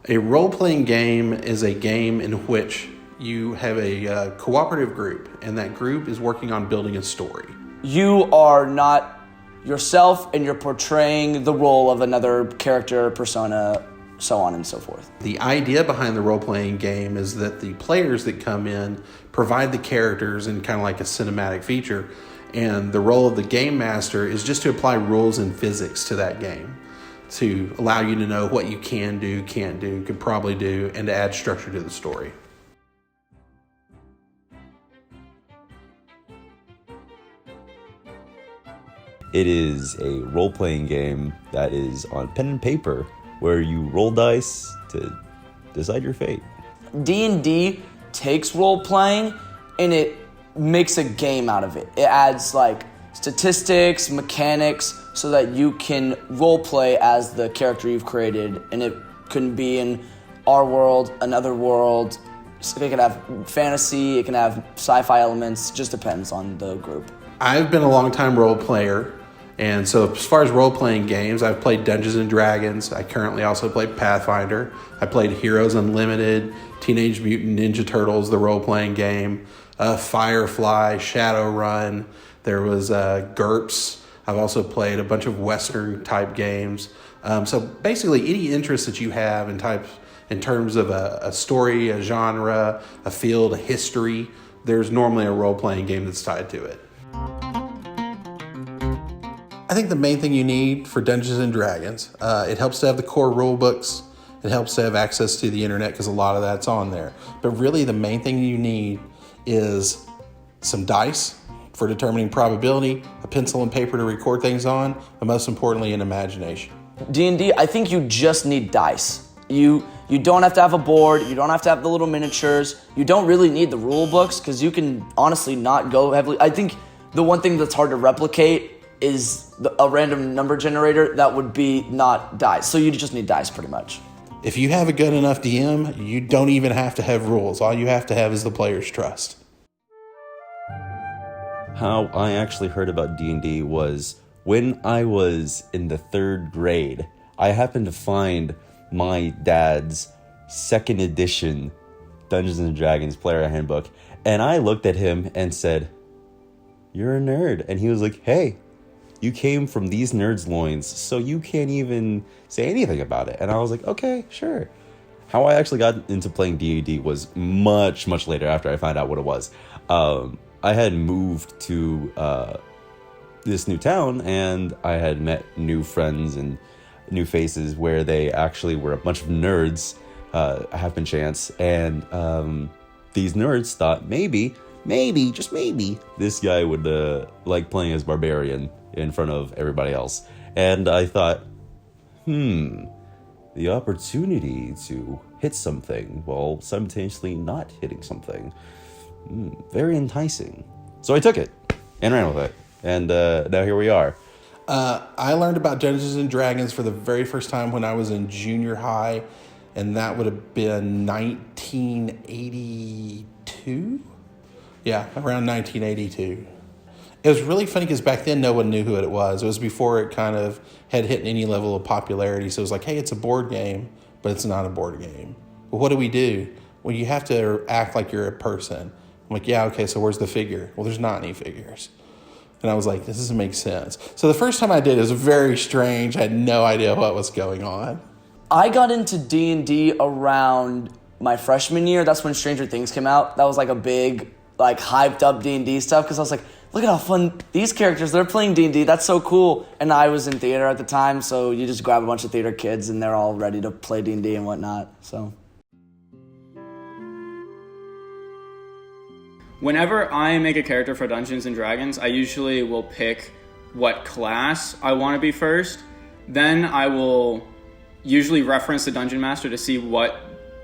A role-playing game is a game in which you have a cooperative group, and that group is working on building a story. You are not yourself, and you're portraying the role of another character, persona, so on and so forth. The idea behind the role-playing game is that the players that come in provide the characters in kind of like a cinematic feature, and the role of the game master is just to apply rules and physics to that game to allow you to know what you can do, can't do, could probably do, and to add structure to the story. It is a role-playing game that is on pen and paper where you roll dice to decide your fate. D&D takes role-playing and it makes a game out of it. It adds like statistics, mechanics, so that you can role-play as the character you've created. And it can be in our world, another world. It can have fantasy, it can have sci-fi elements, just depends on the group. I've been a long-time role player, and so as far as role-playing games, I've played Dungeons & Dragons. I currently also play Pathfinder. I played Heroes Unlimited, Teenage Mutant Ninja Turtles, the role-playing game, Firefly, Shadowrun. There was GURPS. I've also played a bunch of Western-type games. So basically, any interest that you have in terms of a story, a genre, a field, a history, there's normally a role-playing game that's tied to it. I think the main thing you need for Dungeons & Dragons, it helps to have the core rule books. It helps to have access to the internet because a lot of that's on there. But really the main thing you need is some dice for determining probability, a pencil and paper to record things on, and most importantly, an imagination. D&D, I think you just need dice. You don't have to have a board, you don't have to have the little miniatures, you don't really need the rule books because you can honestly not go heavily. I think the one thing that's hard to replicate is a random number generator that would be not dice. So you just need dice pretty much. If you have a good enough DM, you don't even have to have rules. All you have to have is the player's trust. How I actually heard about D&D was when I was in the 3rd grade. I happened to find my dad's 2nd edition Dungeons & Dragons player handbook, and I looked at him and said, "You're a nerd." And he was like, "Hey, you came from these nerds' loins, so you can't even say anything about it." And I was like, okay, sure. How I actually got into playing D&D was much, much later after I found out what it was. I had moved to this new town, and I had met new friends and new faces where they actually were a bunch of nerds, happen chance. And these nerds thought maybe, just maybe, this guy would like playing as barbarian in front of everybody else. And I thought, the opportunity to hit something while simultaneously not hitting something, very enticing. So I took it and ran with it. And now here we are. I learned about Dungeons & Dragons for the very first time when I was in junior high, and that would have been 1982? Yeah, around 1982. It was really funny because back then no one knew who it was. It was before it kind of had hit any level of popularity. So it was like, hey, it's a board game, but it's not a board game. Well, what do we do? Well, you have to act like you're a person. I'm like, yeah, okay, so where's the figure? Well, there's not any figures. And I was like, this doesn't make sense. So the first time I did, it was very strange. I had no idea what was going on. I got into D&D around my freshman year. That's when Stranger Things came out. That was like a big, like hyped up D&D stuff because I was like, look at how fun these characters, they're playing D&D. That's so cool. And I was in theater at the time, so you just grab a bunch of theater kids and they're all ready to play D&D and whatnot. So whenever I make a character for Dungeons & Dragons, I usually will pick what class I want to be first. Then I will usually reference the Dungeon Master to see what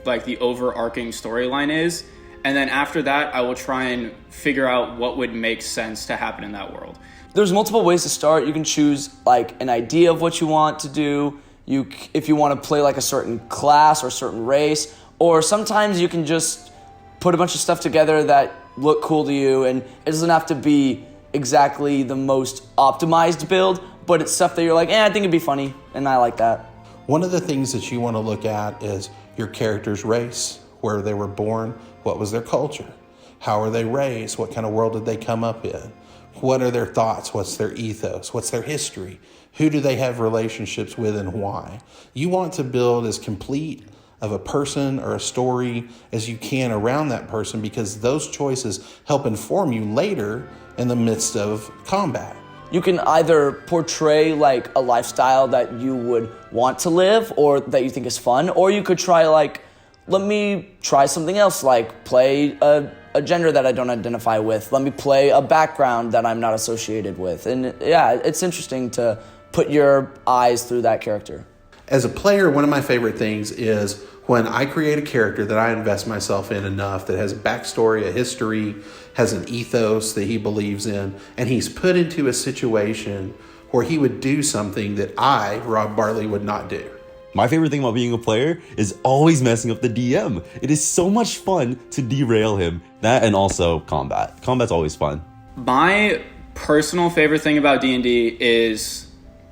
like the overarching storyline is. And then after that, I will try and figure out what would make sense to happen in that world. there's multiple ways to start. You can choose like an idea of what you want to do. If you want to play like a certain class or certain race, or sometimes you can just put a bunch of stuff together that look cool to you, and it doesn't have to be exactly the most optimized build, but it's stuff that you're like, I think it'd be funny, and I like that. One of the things that you want to look at is your character's race, where they were born, what was their culture, how are they raised, what kind of world did they come up in, what are their thoughts, what's their ethos, what's their history, who do they have relationships with and why. You want to build as complete of a person or a story as you can around that person, because those choices help inform you later in the midst of combat. You can either portray like a lifestyle that you would want to live or that you think is fun, or you could try like, let me try something else, like play a gender that I don't identify with. Let me play a background that I'm not associated with. And yeah, it's interesting to put your eyes through that character. As a player, one of my favorite things is when I create a character that I invest myself in enough, that has a backstory, a history, has an ethos that he believes in, and he's put into a situation where he would do something that I, Rob Bartley, would not do. My favorite thing about being a player is always messing up the DM. It is so much fun to derail him. That and also combat. Combat's always fun. My personal favorite thing about D&D is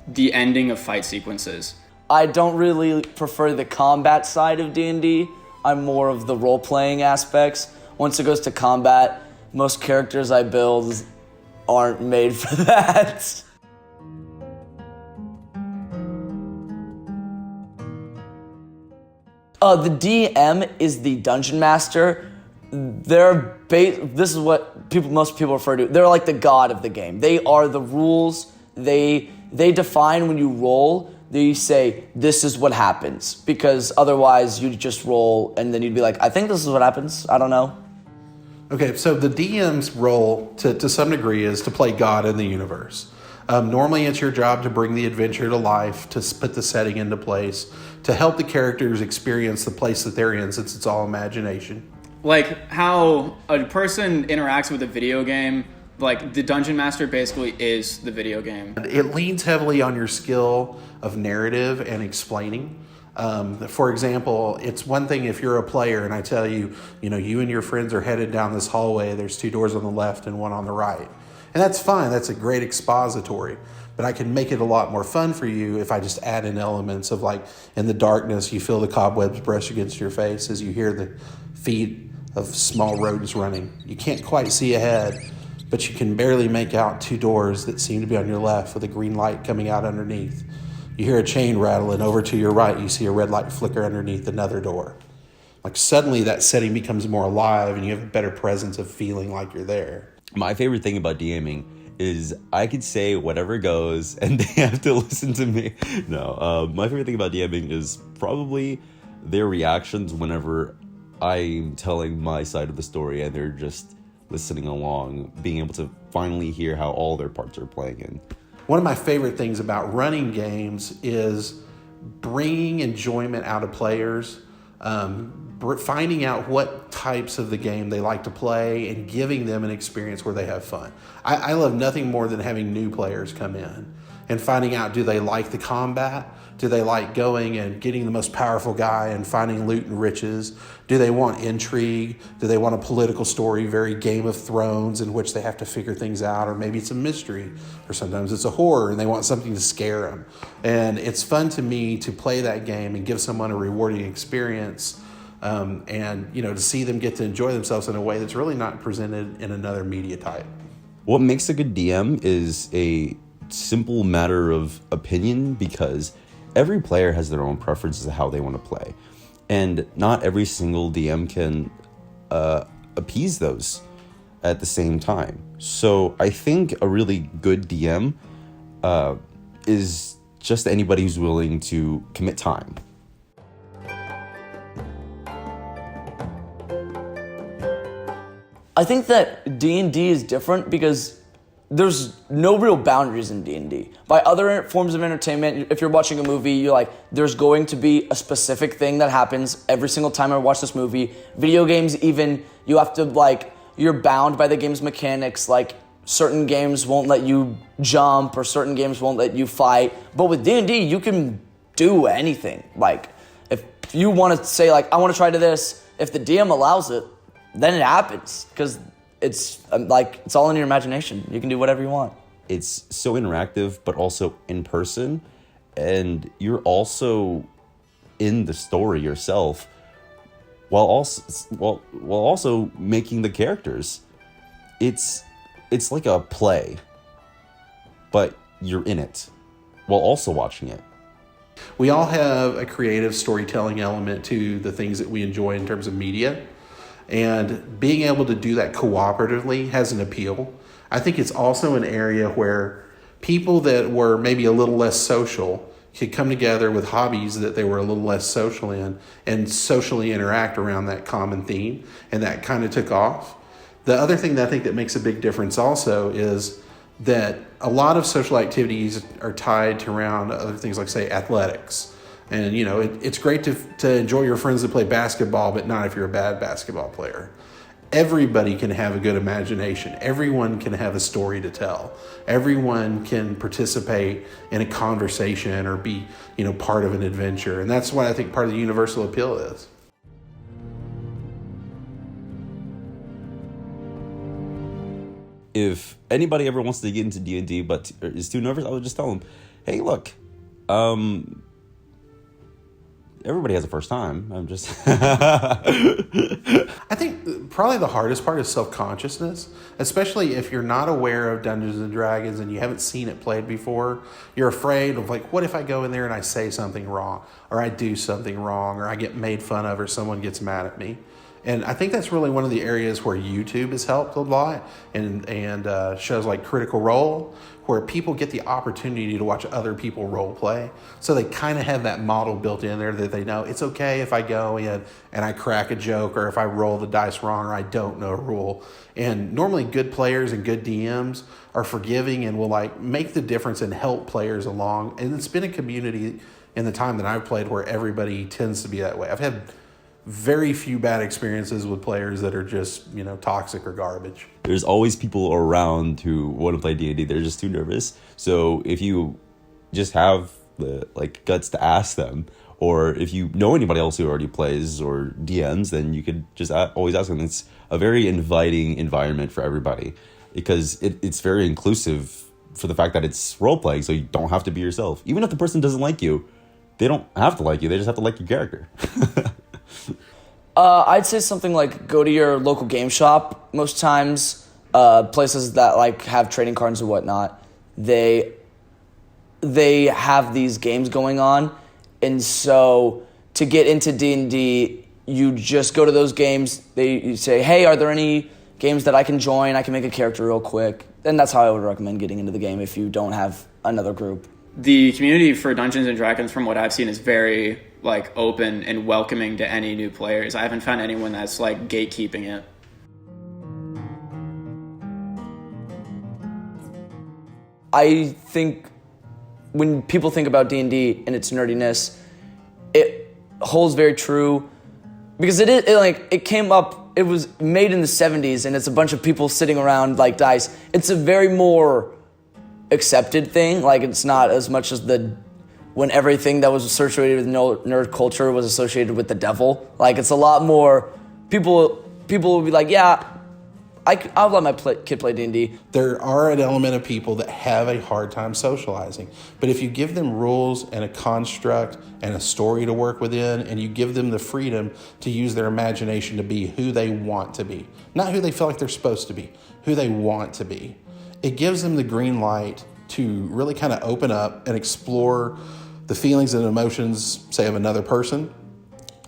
the ending of fight sequences. I don't really prefer the combat side of D&D. I'm more of the role-playing aspects. Once it goes to combat, most characters I build aren't made for that. The DM is the dungeon master. This is what most people refer to. They're like the god of the game. They are the rules. They define when you roll. They say, this is what happens. Because otherwise, you'd just roll, and then you'd be like, I think this is what happens. I don't know. Okay, so the DM's role, to some degree, is to play God in the universe. Normally, it's your job to bring the adventure to life, to put the setting into place, to help the characters experience the place that they're in, since it's all imagination. Like how a person interacts with a video game, like the Dungeon Master basically is the video game. It leans heavily on your skill of narrative and explaining. For example, it's one thing if you're a player and I tell you, you and your friends are headed down this hallway, there's 2 doors on the left and 1 on the right. And that's fine, that's a great expository. But I can make it a lot more fun for you if I just add in elements of, like, in the darkness, you feel the cobwebs brush against your face as you hear the feet of small rodents running. You can't quite see ahead, but you can barely make out 2 doors that seem to be on your left with a green light coming out underneath. You hear a chain rattle, and over to your right, you see a red light flicker underneath another door. Like, suddenly that setting becomes more alive, and you have a better presence of feeling like you're there. My favorite thing about DMing is I could say whatever goes, and they have to listen to me. No, my favorite thing about DMing is probably their reactions whenever I'm telling my side of the story, and they're just listening along, being able to finally hear how all their parts are playing in. One of my favorite things about running games is bringing enjoyment out of players, finding out what types of the game they like to play and giving them an experience where they have fun. I love nothing more than having new players come in and finding out, do they like the combat? Do they like going and getting the most powerful guy and finding loot and riches? Do they want intrigue? Do they want a political story, very Game of Thrones, in which they have to figure things out? Or maybe it's a mystery, or sometimes it's a horror and they want something to scare them. And it's fun to me to play that game and give someone a rewarding experience, and to see them get to enjoy themselves in a way that's really not presented in another media type. What makes a good DM is a simple matter of opinion, because every player has their own preferences of how they want to play. And not every single DM can appease those at the same time. So I think a really good DM is just anybody who's willing to commit time. I think that D&D is different because there's no real boundaries in D&D. By other forms of entertainment, if you're watching a movie, you're like, there's going to be a specific thing that happens every single time I watch this movie. Video games, even, you have to, you're bound by the game's mechanics. Like, certain games won't let you jump or certain games won't let you fight. But with D&D, you can do anything. Like, if you want to say, I want to try to this, if the DM allows it, then it happens, because it's all in your imagination. You can do whatever you want. It's so interactive, but also in person, and you're also in the story yourself. while also making the characters. It's like a play, but you're in it while also watching it. We all have a creative storytelling element to the things that we enjoy in terms of media. And being able to do that cooperatively has an appeal. I think it's also an area where people that were maybe a little less social could come together with hobbies that they were a little less social in and socially interact around that common theme. And that kind of took off. The other thing that I think that makes a big difference also is that a lot of social activities are tied to around other things like, say, athletics. And, you know, it's great to enjoy your friends that play basketball, but not if you're a bad basketball player. Everybody can have a good imagination. Everyone can have a story to tell. Everyone can participate in a conversation or be, you know, part of an adventure. And that's what I think part of the universal appeal is. If anybody ever wants to get into D&D but is too nervous, I would just tell them, hey, look, everybody has a first time. I'm just... I think probably the hardest part is self-consciousness, especially if you're not aware of Dungeons and Dragons and you haven't seen it played before. You're afraid of, like, what if I go in there and I say something wrong, or I do something wrong, or I get made fun of, or someone gets mad at me. And I think that's really one of the areas where YouTube has helped a lot, and shows like Critical Role, where people get the opportunity to watch other people role play. So they kind of have that model built in there that they know it's okay if I go in and I crack a joke, or if I roll the dice wrong, or I don't know a rule. And normally good players and good DMs are forgiving and will like make the difference and help players along. And it's been a community in the time that I've played where everybody tends to be that way. I've had very few bad experiences with players that are just, you know, toxic or garbage. There's always people around who want to play D&D. They're just too nervous. So if you just have the guts to ask them, or if you know anybody else who already plays or DMs, then you could just always ask them. It's a very inviting environment for everybody because it's very inclusive for the fact that it's role-playing, so you don't have to be yourself. Even if the person doesn't like you, they don't have to like you. They just have to like your character. I'd say something like go to your local game shop. Most times, places that like have trading cards and whatnot, they have these games going on, and so to get into D&D, you just go to those games. You say, hey, are there any games that I can join? I can make a character real quick. And that's how I would recommend getting into the game if you don't have another group. The community for Dungeons and Dragons, from what I've seen, is very like open and welcoming to any new players. I haven't found anyone that's like gatekeeping it. I think when people think about D&D and its nerdiness, it holds very true because it came up. It was made in the 70s, and it's a bunch of people sitting around like dice. It's a very more accepted thing. Like, it's not as much as when everything that was associated with nerd culture was associated with the devil. Like, it's a lot more people will be like, yeah, I'll let my kid play D&D. There are an element of people that have a hard time socializing. But if you give them rules and a construct and a story to work within, and you give them the freedom to use their imagination to be who they want to be, not who they feel like they're supposed to be, who they want to be, it gives them the green light to really kind of open up and explore the feelings and emotions, say, of another person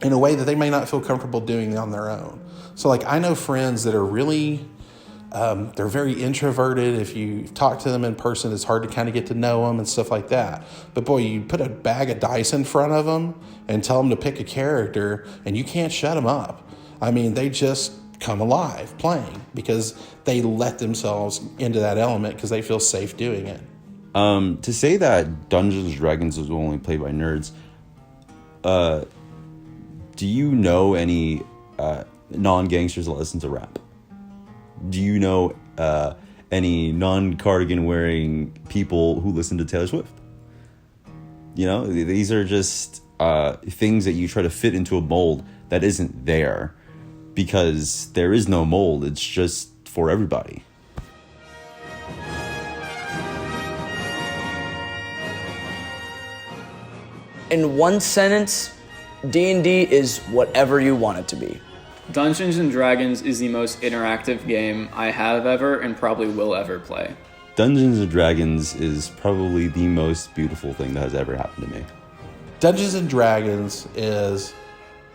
in a way that they may not feel comfortable doing on their own. So, like, I know friends that are really, they're very introverted. If you talk to them in person, it's hard to kind of get to know them and stuff like that. But boy, you put a bag of dice in front of them and tell them to pick a character, and you can't shut them up. I mean, they just come alive playing because they let themselves into that element because they feel safe doing it. To say that Dungeons and Dragons is only played by nerds, do you know any non-gangsters that listen to rap? Do you know any non-cardigan wearing people who listen to Taylor Swift? You know, these are just things that you try to fit into a mold that isn't there because there is no mold. It's just for everybody. In one sentence, D&D is whatever you want it to be. Dungeons and Dragons is the most interactive game I have ever and probably will ever play. Dungeons and Dragons is probably the most beautiful thing that has ever happened to me. Dungeons and Dragons is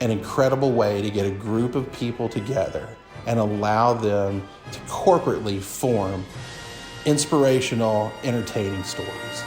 an incredible way to get a group of people together and allow them to corporately form inspirational, entertaining stories.